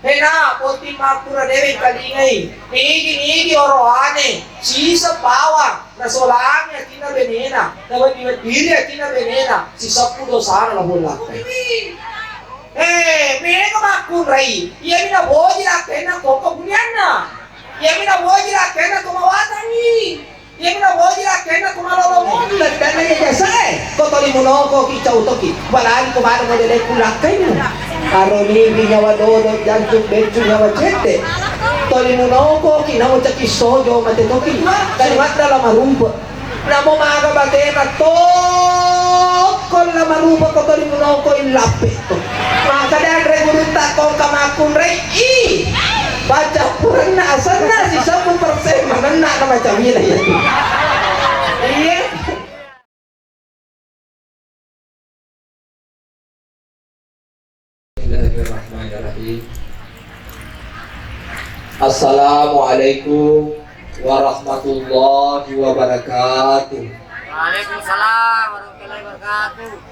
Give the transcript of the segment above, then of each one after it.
Hena poti makura dewe kalingay. Nigi oroane. Sisa bawang. Nasolangnya tina benena. Nabat diri tina benena. Sisa pudo sana la bola. Mega makurai. Iya mina boji la kena koko bunyana. Iya mina boji la kena kumawatani. Iya mina boji la kena kumalolo. Dan nanya jasa kotoli munoko kicau toki. Walaan kumano mo dele kulakai mo. Aroni nyawa dodo jantung bencu nyawa cete. Toli munoko kinamu caki sojo mate toki. Kalimat dalam marumpa. Namo maga batena tokol la marupa ko toli munoko ilape to. Maka dan regurita kong kamakun rei i. Baca kurang na asana si 1% manana na macam wilayah itu. Iya. Bismillahirrahmanirrahim. Assalamualaikum warahmatullahi wabarakatuh. Waalaikumsalam warahmatullahi wabarakatuh.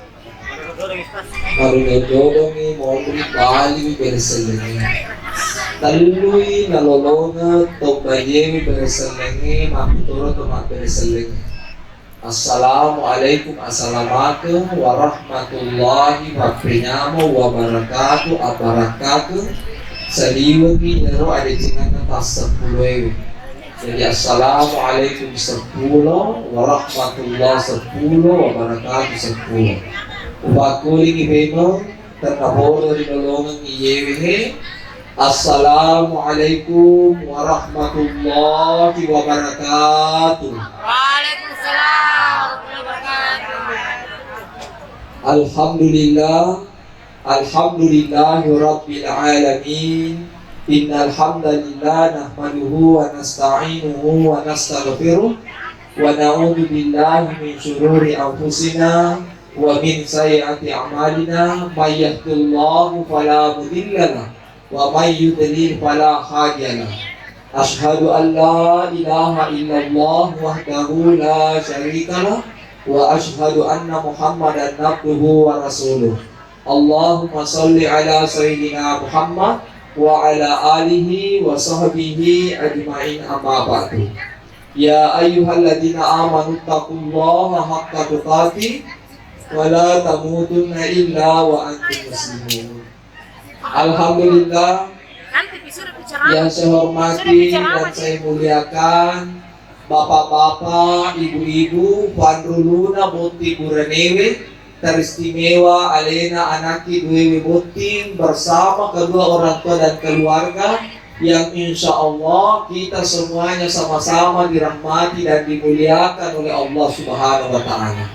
Marunododongi mombri bali berselengi. Talui nalolonga tobayewi berselengi makutoro tomak berselengi. Assalamualaikum assalamualaikum warahmatullahi wabarakatuh abarakatuh. Saliwagi nero ada jingan atas 10. Jadi assalamualaikum 10 warahmatullahi wabarakatuh 10. Ubakuling ibeno terkaboro di nolongan iyewe. Assalamualaikum warahmatullahi wabarakatuh. Waalaikumsalam warahmatullahi wabarakatuh. Alhamdulillahi rabbil alamin. Innal hamdalillah nahmaduhu wa nasta'inuhu wa nastaghfiruh wa na'udzu billahi min shururi anfusina wa min sayyiati a'malina may yahdihillahu fala mudilla lahu wa may yudlil fala hadiya lahu. Asyhadu an la ilaha illallah wahdahu la syarika lahu wa asyhadu anna Muhammadan abduhu wa rasuluh. Allahumma shalli ala sayyidina Muhammad wa ala alihi wa sahbihi ajma'in amma ba'du. Ya ayyuhalladzina amanu taqullaha haqqa tuqatih wa la tamutunna illa wa antum muslimun. Alhamdulillah yang saya hormati dan saya muliakan bapak-bapak, ibu-ibu, Pandruluna Boti Buranewe, teristimewa Alena Anaki Dwewe Botin bersama kedua orang tua dan keluarga yang insya Allah kita semuanya sama-sama dirahmati dan dimuliakan oleh Allah Subhanahu wa Ta'ala.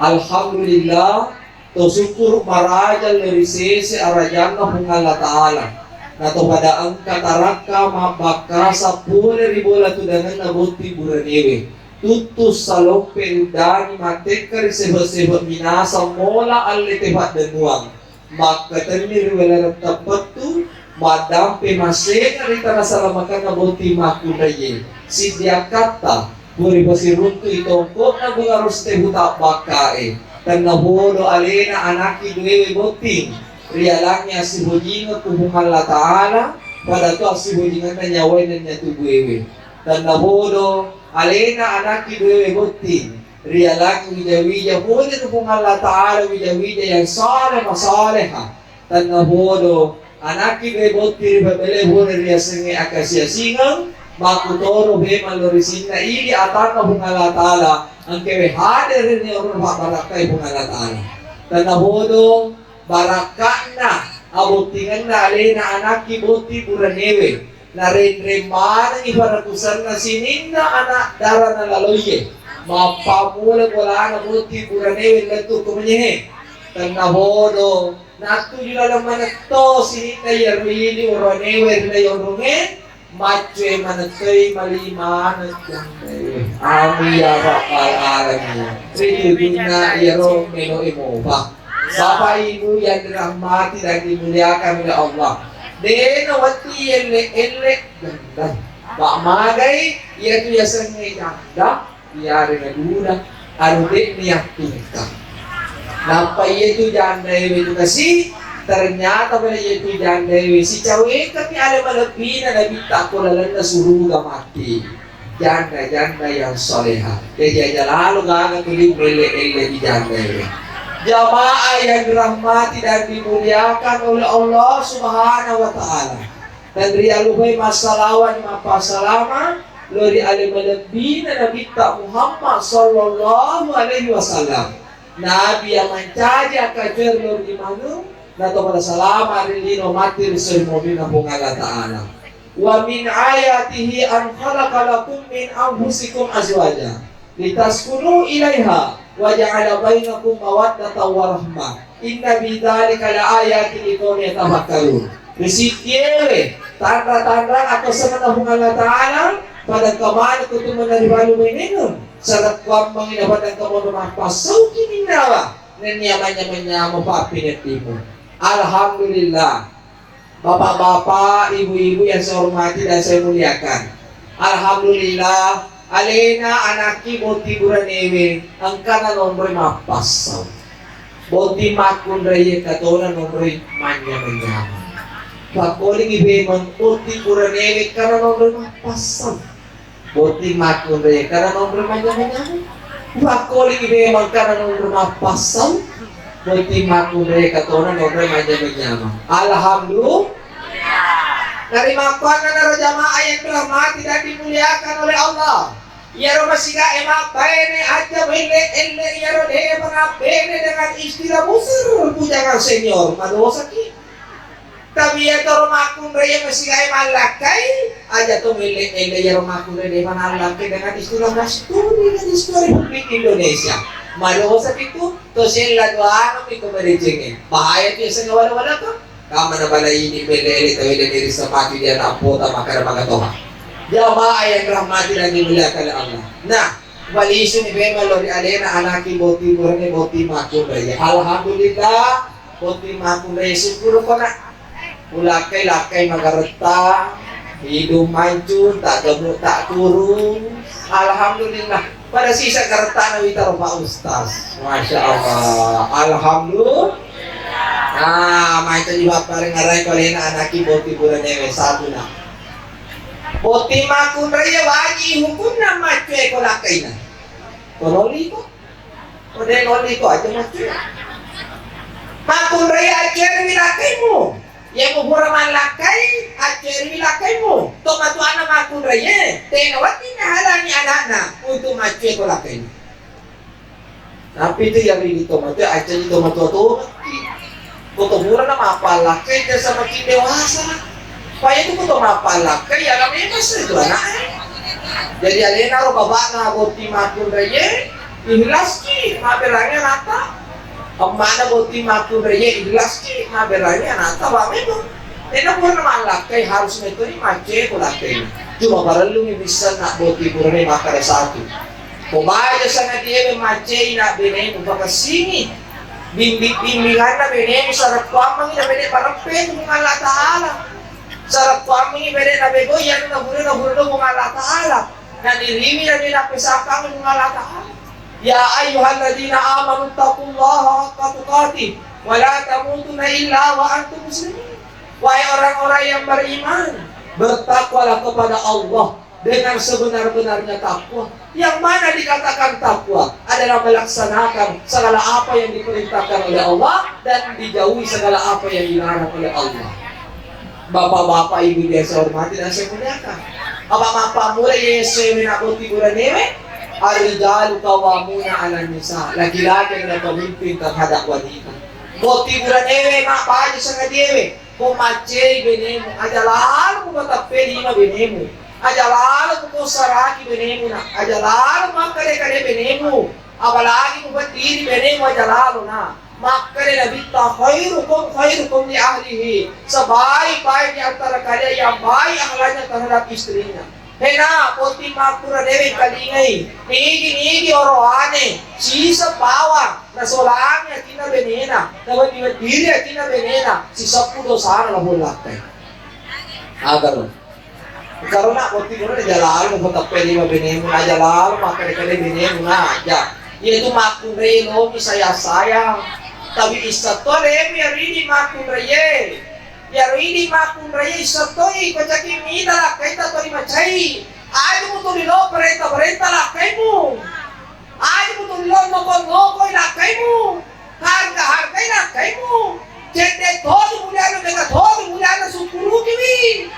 Alhamdulillah, syukur maraja dari sisi arajana Allah Ta'ala. Nato pada angka taraka mabaka 10.000 tudangan na Boti Buranewe. Tutus salope udani matekar seba-seba minasa mola alle tebat denuang. Maka tenir wala tapat tu madampe masena rita nasalamakan na Boti makunaye. Si dia kata buri basiruntu itongkot na bungarus tebuta bakae. Dan nabodo alena anaki Dwewe Boting. Rialangnya si bojinga kubukan la ta'ala pada tu si bojinga na nyawai na niya tubuewe. Dan nabodo alena anaki Dwewe Boting. Rialangnya wijawija boleh kubukan la ta'ala wijawija yang saleh masaleha. Dan nabodo anaki Dwewe Boting ribabele boleh riasengi akasya singang. Makutoro be malorisin na ili ataka bunga la ta'ala. Ang kewe hadir ni orang barakay bunga la ta'ala. Dan nabodo barakah na abotingan na alena anaki Boti Buranewe na rin-riman ang iparakusan na sinin na anak dara na laloye mapamula wala na Boti Buranewe lato kumanyehe tan nabodo natuyo na naman ito sinin na yarwili Buranewe na yorunge matwe manatoy maliman at yanday ami yakakal alam niya siyudin na yarong meno imoba. Bapak Ibu yang dirahmati dan dimuliakan oleh Allah. Dena wati elek ganda. Bak magai ia tu ya sengai ganda, ia dengan duda, arude niat tingkah. Napa ia tu janda itu kasih Ternyata pala itu janda si cewek kami ada malapin na nabita ko lalang na suruga mati. Janda yang soleha. Jadi aja lalu gak tulis mele di janda ini. Jamaah yang dirahmati dan dimuliakan oleh Allah Subhanahu wa Ta'ala. Dan rialuhai masalawan mapasalama lori alimalabin na nabita Muhammad sallallahu alaihi wasallam. Nabi yang mencaja kajer lori manu na to pada salama rilino mati risul mu'mina hong Allah Ta'ala. Wa min ayatihi an khalaqa lakum min anfusikum azwaja litaskunu ilaiha wa ja'ala bainakum mawaddatan wa rahmah. Inna bidzalika laayatin liqaumin yatafakkarun. Risitiewe tanda-tanda atau sanad hong Allah Ta'ala pada kamana kutu menaribalu menenun sarat kuam mengidapat dan kamu bermahpasau kini nawa dan nyaman-nyamannya mempapinetimu. Alhamdulillah, bapak-bapak, ibu-ibu yang saya hormati dan saya muliakan. Alhamdulillah, alena anaki boti buranewe angkana nombre mapasau. Boti makun raya katona nombre manya-manya. Pakoling ibe boti buranewe karena nombre mapasau. Boti makun raya karena nombre manya-manya. Pakoling ibe karena nombre mapasau. Boti makun raya katona nombre manya-manya. Alhamdulillah. Dari makan na jamaah yang dirahmati dan dimuliakan oleh Allah. Ya romasiga emak bene aja bene ya rode mengabene dengan istilah busur pujangan senior madosa ki. Tapi ya toro makun raya masiga emak lakai aja to mele ya romakun raya manalakai dengan istilah masturi dan istilah Republik Indonesia. Madosa itu to sila doa kami kemerejengin. Bahaya itu sa wala-wala ka. Kama na bala ini bele tayo diri sa pati dia na po ta makara magatoha. Jamaah yang dirahmati dan dimuliakan oleh Allah. Nah, walisu ni bema lori alena anaki boti burane boti makun raya. Alhamdulillah boti makun raya syukur ko na. Ulakay-lakay magareta, hidung mancun, tak gemuk tak turun. Alhamdulillah. Pada sisa kareta na witaro Pak Ustaz. Masya Allah. Alhamdulillah. Nah, maito juga paling ngaray ko lena anaki boti burane satu na. Boti makun raya waji hukum na macwe ko lakay na. Kololi ko. Kololi ko aja macwe. Makun raya ajer milakay mo. Yang mubura man lakay ajer milakay mo. Tomatuan na makun raya. Tenawat ni nahalani anak-anak untuk macwe ko lakay na. Tapi itu yang ini tomato aja di tomato tuh. Kutuburan na mapalakay dyan sa maging dewasa. Kaya ito ko mapalakay, alam niya mas ito na jadi alena ro baba na boti makun raya, ihlas ki maberanya nata. Amana boti makun raya ihlas ki maberanya nata ba mo. Ena ko na malakay harus nito ni mace ko lakay. Cuma baralung bisa na boti burane makara satu. Kumaya sa na diye mace na benen upakasini. Bimbingan na bene sarap kuamang na bene parapet mong Allah Ta'ala. Sarap kuamang bene na bego yan na bulo mong Allah Ta'ala. Na nirimi na nilapesakang mong Allah Ta'ala. Ya ayyuhalladina amanu taqullaha haqqa tuqatih wa la tamutunna illa wa antum muslimin. Wahai orang-orang yang beriman, bertakwalah kepada Allah dengan sebenar-benarnya takwa. Yang mana dikatakan takwa adalah melaksanakan segala apa yang diperintahkan oleh Allah dan dijauhi segala apa yang dilarang oleh Allah. Bapak-bapak, ibu yang saya hormati dan saya muliakan. Apa-apa mulai Yesus menakuti buranewe, ar-rijalu qawwamuna 'alan nisa. Laki-laki yang pemimpin terhadap wanita. Boti buranewe mapa aja sa dewe. Kung macay benemu, ajalan mo batapeli ma benemu. Ajalalo mo saraki benemu na. Ajalalo makare-kare benemu. Apalagi mo berdiri benemu ajalalo na. Makare na bitta khairukum li ahlihi. Sebaik-baik di antara kalian yang baik akhlaknya terhadap istrinya. Hena poti makura dewe kalingay. Nigi oroane. Sisa bawang. Nasolangnya tina benena. Naman diri tina benena. Sisa pudo sana na bulakay. Agaron. Karena poti mo na jalalo mo patapeli mo benemo na jalalo makare-kare benemo na aja. Yaitu makure no misaya sayang. Tapi isa to remi arini makun raye. Ya rini makun raye isa to ko caki mida la kaita to di macai. Aju mo to lo perenta la kaimu. Aju mo to lo no ko la kaimu. Harga la kaimu. Jende todo mulher mega todo mulher na sukuru kiwi.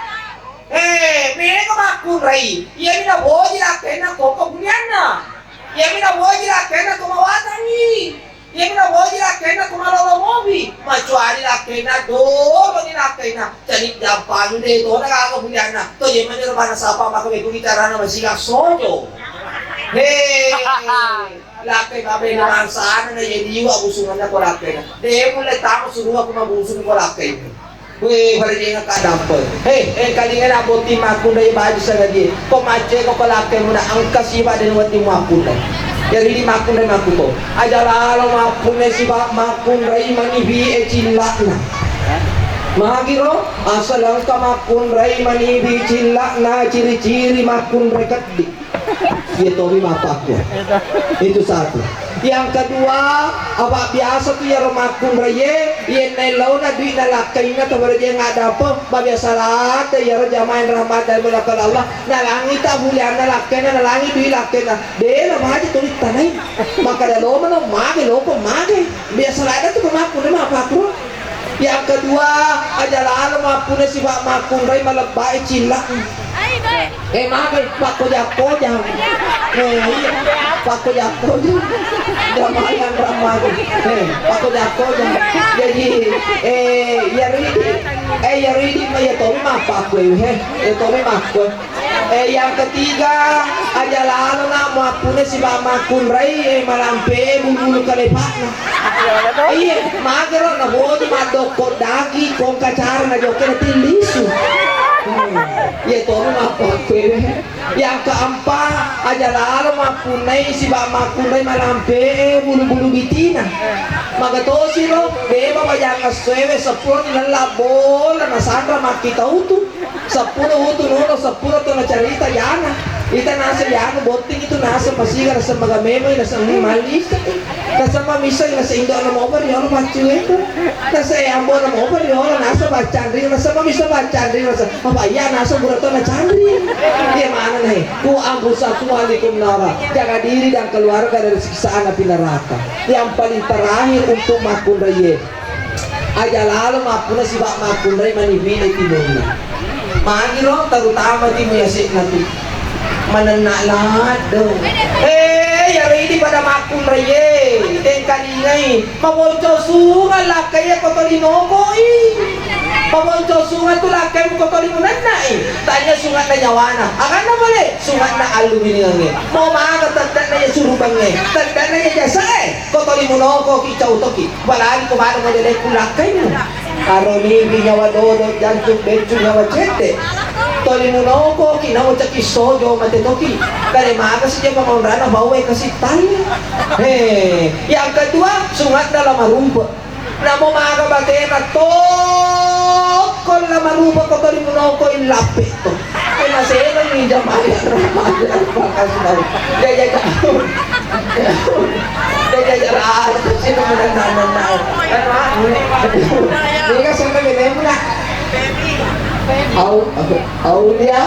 Mega makun rai. Ia mina boji la kena koko buliana. Ia mina boji la kena kumawatani. Ia mina boji la kena kumalolo mobi. Macuari la kena dolo ni la kena. Jadi gampang deh to na kaga buliana. To ye mana mana sapa maka beku bicara na masih sojo. Laki babe na sana na ye diwa busungan na ko laki na. Deh mulai tamu suruh aku mabusun ko laki. Weh, pada dia nak dapat. Kali ni nak boti makun dari baju sana dia. Kau macam kau pelakon muna angka siapa dan wati makun dah. Jadi di makun dari makun tu. Ajalah lo makun dari siapa makun dari mani bi cilakna. Mahagiro asal angka makun dari mani bi cilakna ciri-ciri makun rekat di. Dia tobi mapaku. Itu satu. Yang kedua, apa biasa tu ya romakun raye, ye nelaw na duit na lakay na tabar dia ngada apa, biasa lah, ya jamain rahmat dari belakang Allah, nalangi tak bulian na lakay na nalangi duit lakay na, deh lah maji tulis tanai, maka dah lo mana mage lo kok mage, biasa lah ada tu romakun na mapaku. Yang kedua, ajalah romakun na si pak makun raye malabai cilak. Mage pak kojak-kojak. Pak kojak-kojak. Jamayan ramah. Pak kojak-kojak. Jadi ya ridi ya tomi mah pak kue tomi mah kue. Yang ketiga aja lalu nak mapune si makun rai malampe bulu kalepak na. Magero na bodi madok kodagi kong kacara na joke na tilisu. Ya tomi mah pak kue. Yang keempat aja lalu mapunai si makunai malampe bulu-bulu bitina. Maka to siro beba bayang aswewe 10 nila bola na sandra makita utu 10 utu nono 10 to na carita yana ita nasa yana boting itu nasa pasiga nasa mga memo nasa malista nasa mamisa nasa indo na mobar yolo machu itu nasa ambo na mobar yolo nasa bacandri nasa mamisa bacandri nasa apa iya nasa burato na candri dia mana nih ku ambusakum alaikum nara jaga diri dan keluarga dari siksaan api neraka. Yang paling terakhir untuk makun raye aja lalu makuna si bak makun raye manibili timuni magiro terutama timu yasik nanti menenak lado ya ready pada makun raye kali ngai mabonco sungai lah kayak kotolinogoi pabonco sungai tu lah kayak kotolimunan nai tanya sungai na nyawana akan na boleh sungai na aluminium mau maga tanda na ya surubangnya tanda na ya jasa kotolimunoko kicau toki balagi kumano mo dele kulakay mo karoni nyawa dodo jantung bencu nyawa cete tolimunoko kinaw caki sojo mate toki kare maga sih dia pamondrana bawa kasih tali yang kedua sungai dalam rumput namo maga bagena tokol na marupa ko to limunoko in lapit to ay maseno ni jamaya ramadan pakas daw jaja sino mo nang nanan na hindi ka saan kami mo na Aulia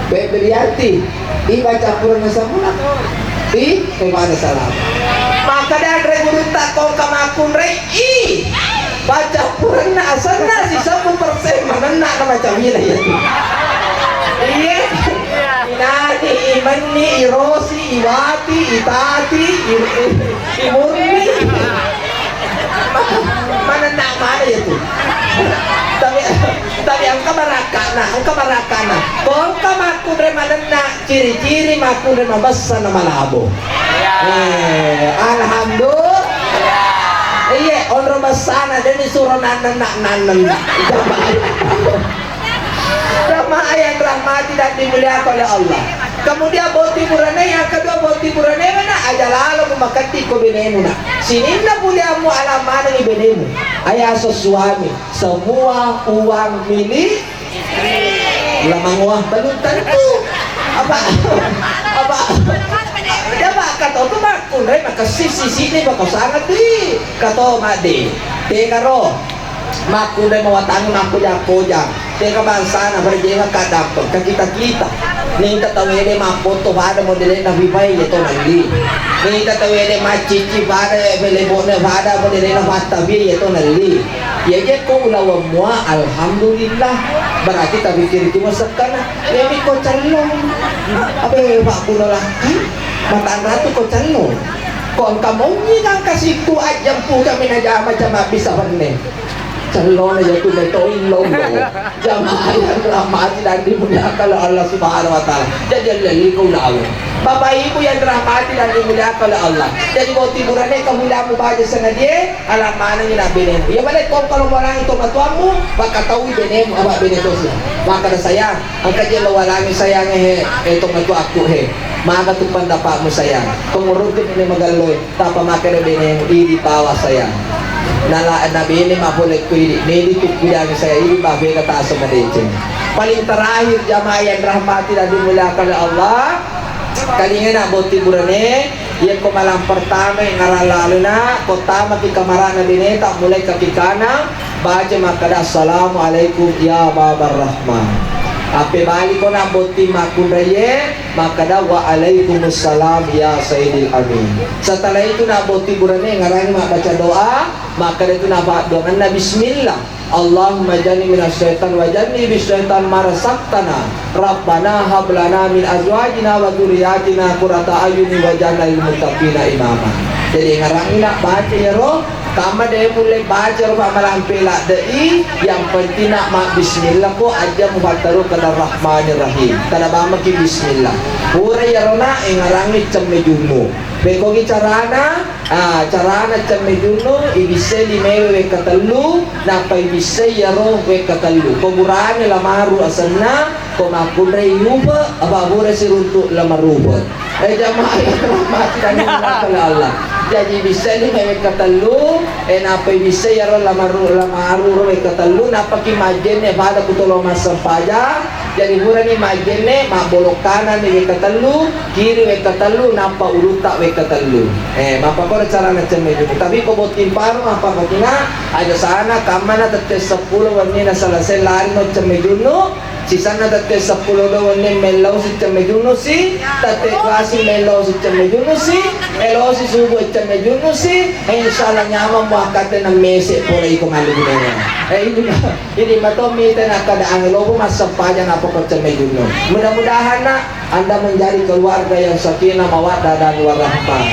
Bebrianti iba campuran na sa muna kemana salam maka dari guru takon kamakun rei baca purang na asal na si 10% mana nak macam ini ya iya inani imani irosi iwati itati imurni mana nak mana ya tuh tapi ang kamarakana kung kamakun rei mana nak ciri-ciri makun rei mabasa na malabo alhamdulillah iya onro basana dan disuruh nanan jamaah yang rahmati dan dimuliakan oleh Allah. Kemudian boti burane yang kedua boti burane mana aja lalu memakati ko benemu na sinin na muliamu alaman ng benemu ayah suami semua uang milik lamang uang belum tentu apa kata itu makun kunai maka sisi ni bako sangat di kato madi te karo maku dai mawatang maku jako te ka bangsa na berjenga kadap ka kita ni tatawede mapoto pada modele na vibai yeto nali ni tatawede macici pada belebone pada modele na fatabi yeto nali ye ko ulawa mua alhamdulillah berarti tak pikir itu masakkan ya mi ko calon abe pak kunolah mata ratu ko calon kon kamu ni nang kasih ku ajam pu kami naja macam bisa berne calon aja tu betul long jamaah yang rahmati dan dimuliakan oleh Allah Subhanahu Wa Taala. Jadi lagi kau lalu, bapak ibu yang rahmati dan dimuliakan oleh Allah. Jadi mau tiburannya kamu lamu baca sengaja, alam mana yang nak benem. Ya balik kau kalau orang itu batuamu, maka tahu benem apa benem tu. Maka sayang, angkat je lawalangi sayangnya itu batu aku maka tu pendapatmu sayang. Pengurutin ini magaloy, tak pemakai benem di bawah sayang. Nala nabi ini mapulek kuidi ini tukudang saya ini babe kata sama deceng. Paling terakhir jamaah yang rahmati dan dimuliakan oleh Allah kalinya nak boti burane yang ko malam pertama yang ngaralaluna kota maki kamarana bine tak mulai kaki kanan baca makada assalamualaikum ya babar rahman. Ape balik ko na boti makun raye makada wa alaikumussalam ya sayyidil amin. Setelah itu na boti burane ngarani mak baca doa maka itu nafas doa na bismillah Allahumma jani minas syaitan wa jani bis syaitan marasaktana Rabbana hablana min azwajina wa dzurriyyatina qurrata ayuni waj'alna lil muttaqina imama. Jadi ngarang nak baca ya roh kama dia mulai baca roh amalan pelak dei yang penting nak mak bismillah ko aja mufattaru kana rahmanir rahim kana bama ki bismillah pura ya rona ngarangi cemmejumu bekogi carana carana cemmejuno ibise limewe we katelu napa ibise ya roh we katelu komurane lamaru asanna komakure yuba ababure siruntuk lamaruba jamaah yang rahmati dan dimuliakan Allah. Jadi bisa ni may katalo napa bisa ya roh lamaru we katelu napa ki majene pada putulo masampaja jadi mura ni majene mabolok kanan ni we katelu kiri we katelu napa uruta we katelu mapa ko cara na cemmeju tapi ko botin paru apa batina ada sana kamana tete 10 wanni na selesai lari no cemmeju no sisana tete 10 wanni melau si cemmeju no si tete klasi melau si cemmeju no si elo si subuh cemmeju no si insyaallah nyama mo akate na mese pore ko malu ini matomi tena keadaan lobo masampaja na pokok cemmeju no mudah-mudahan nak anda menjadi keluarga yang sakinah mawaddah dan warahmah.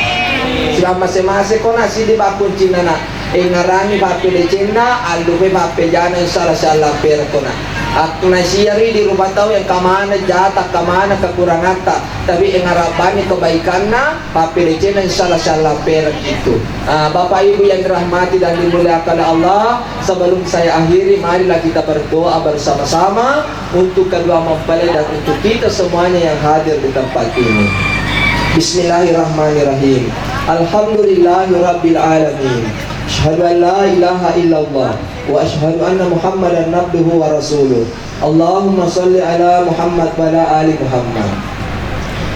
Selama semasa ko nasi di bakun Cina na ngarani bape de Cina aldo be bape jana insyaallah salah per ko na aku nasiari di rumah tahu yang kamana jata kamana kekurangan tak tapi ngarabani kebaikan na bape de Cina insyaallah salah per gitu. Bapak ibu yang dirahmati dan dimuliakan Allah, sebelum saya akhiri marilah kita berdoa bersama-sama untuk kedua mempelai dan untuk kita semuanya yang hadir di tempat ini. Bismillahirrahmanirrahim. Alhamdulillahirabbil alamin. Asyhadu an la ilaha illallah wa asyhadu anna Muhammadan abduhu wa rasuluh. Allahumma shalli ala Muhammad wa ala ali Muhammad.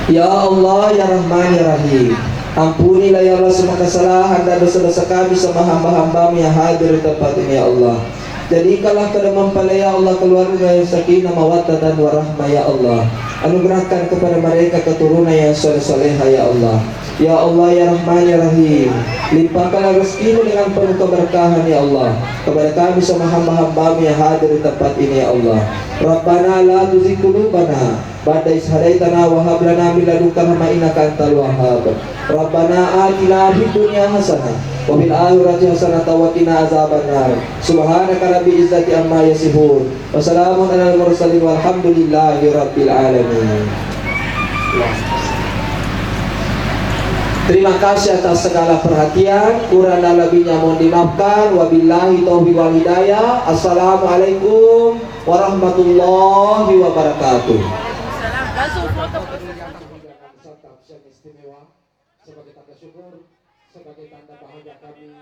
Ya Allah ya Rahman ya Rahim. Ampunilah ya Allah semua kesalahan dan dosa-dosa kami sama hamba-hambamu yang hadir di tempat ini ya Allah. Jadikanlah kepada mempelai ya Allah keluarga yang sakinah mawaddah dan warahmah ya Allah. Anugerahkan kepada mereka keturunan yang soleh-soleha ya Allah. Ya Allah ya Rahman ya Rahim, limpahkanlah rezekimu dengan penuh keberkahan ya Allah kepada kami semua hamba-hambamu yang hadir di tempat ini ya Allah. Rabbana la tuzigh qulubana ba'da idh hadaitana wa hab lana min ladunka rahmatan innaka antal wahhab. Rabbana atina fid dunya hasanah wa fil akhirati hasanah wa qina azabannar. Subhanaka rabbil izzati amma yasifun wa salamun alal mursalin walhamdulillahi rabbil alamin. Terima kasih atas segala perhatian. Kurang dan lebihnya mohon dimaafkan. Wabillahi taufiq wal hidayah. Assalamualaikum warahmatullahi wabarakatuh. Sebagai tanda syukur, sebagai tanda bahagia kami